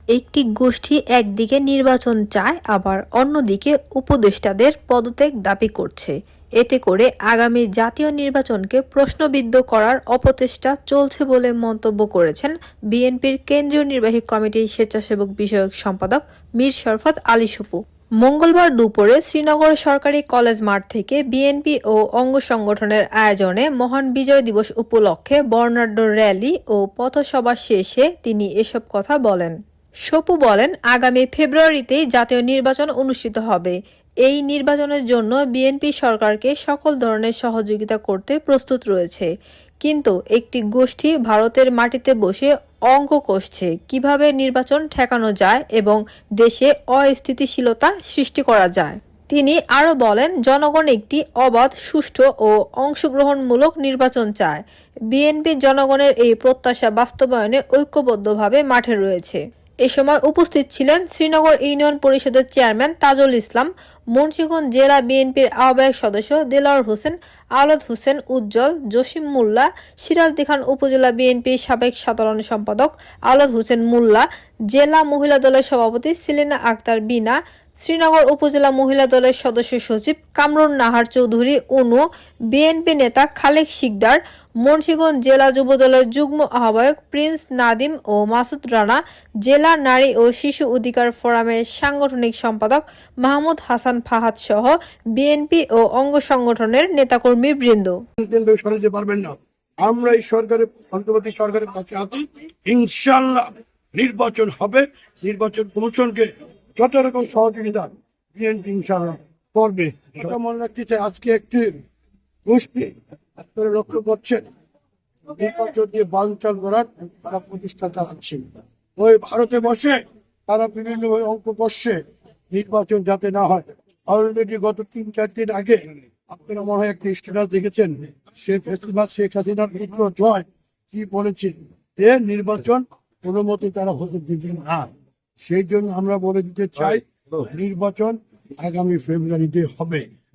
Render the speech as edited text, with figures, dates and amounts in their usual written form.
একটি গোষ্ঠী একদিকে নির্বাচন চায়, আবার অন্যদিকে উপদেষ্টাদের পদত্যাগ দাবি করছে। এতে করে আগামী জাতীয় নির্বাচনকে প্রশ্নবিদ্ধ করার অপচেষ্টা চলছে বলে মন্তব্য করেছেন বিএনপির কেন্দ্রীয় নির্বাহী কমিটির স্বেচ্ছাসেবক বিষয়ক সম্পাদক মীর শরফত আলী সপু। মঙ্গলবার দুপুরে শ্রীনগর সরকারি কলেজ মাঠ থেকে বিএনপি ও অঙ্গ সংগঠনের আয়োজনে মহান বিজয় দিবস উপলক্ষে বর্ণাঢ্য র্যালি ও পথসভা শেষে তিনি এসব কথা বলেন। সপু বলেন, আগামী ফেব্রুয়ারিতেই জাতীয় নির্বাচন অনুষ্ঠিত হবে। এই নির্বাচনের জন্য বিএনপি সরকারকে সকল ধরনের সহযোগিতা করতে প্রস্তুত রয়েছে। কিন্তু একটি গোষ্ঠী ভারতের মাটিতে বসে অঙ্ক কষছে কিভাবে নির্বাচন ঠেকানো যায় এবং দেশে অস্থিতিশীলতা সৃষ্টি করা যায়। তিনি আরও বলেন, জনগণ একটি অবাধ, সুষ্ঠু ও অংশগ্রহণমূলক নির্বাচন চায়। বিএনপি জনগণের এই প্রত্যাশা বাস্তবায়নে ঐক্যবদ্ধভাবে মাঠে রয়েছে। এ সময় উপস্থিত ছিলেন শ্রীনগর ইউনিয়ন পরিষদের চেয়ারম্যান তাজুল ইসলাম, মুন্সিগঞ্জ জেলা বিএনপির আহ্বায়ক সদস্য দেলোয়ার হোসেন, আওলাদ হোসেন উজ্জ্বল, জসিম মোল্লা, সিরাজদিখান উপজেলা বিএনপির সাবেক সাধারণ সম্পাদক আওলাদ হোসেন মোল্লা, জেলা মহিলা দলের সভাপতি সেলিনা আক্তার বিনা, শ্রীনগর উপজেলা মহিলা দলের সদস্য সচিব কামরুন নাহার চৌধুরী অনু, বিএনপি নেতা খালেক শিকদার, মুন্সিগঞ্জ জেলা যুবদলের যুগ্ম আহ্বায়ক প্রিন্স নাদিম ও মাসুদ রানা, জেলা নারী ও শিশু অধিকার ফোরামের সাংগঠনিক সম্পাদক মাহমুদ হাসান ফাহাদ সহ বিএনপি ও অঙ্গ সংগঠনের নেতাকর্মীবৃন্দ। সরাতে পারবেন না। আমরা এই সরকারের, অন্তর্বর্তী সরকারের কাছে আছি। ইনশাআল্লাহ নির্বাচন হবে। নির্বাচন কমিশনকে যত রকম সহযোগিতা বিএনপি ইনশাআল্লাহ করবে। এটা মনে রাখতে চাই, আজকে একটি গোষ্ঠী আপনারা লক্ষ্য করছেন নির্বাচন দিয়ে বানচাল করার তারা প্রতিষ্ঠা চালাচ্ছেন। ওই ভারতে বসে তারা বিভিন্নভাবে অঙ্ক করছে নির্বাচন যাতে না হয়। অলরেডি গত ৩-৪ দিন আগে আপনারা মনে হয় একটি স্ট্যাটাস দেখেছেন, শেখ হাসিনার পুত্র জয় কি বলেছে যে নির্বাচন কোনো মতে তারা হতে দিবেন না। সেই জন্য আমরা বলে দিতে চাই, নির্বাচন আগামী ফেব্রুয়ারিতে হবে।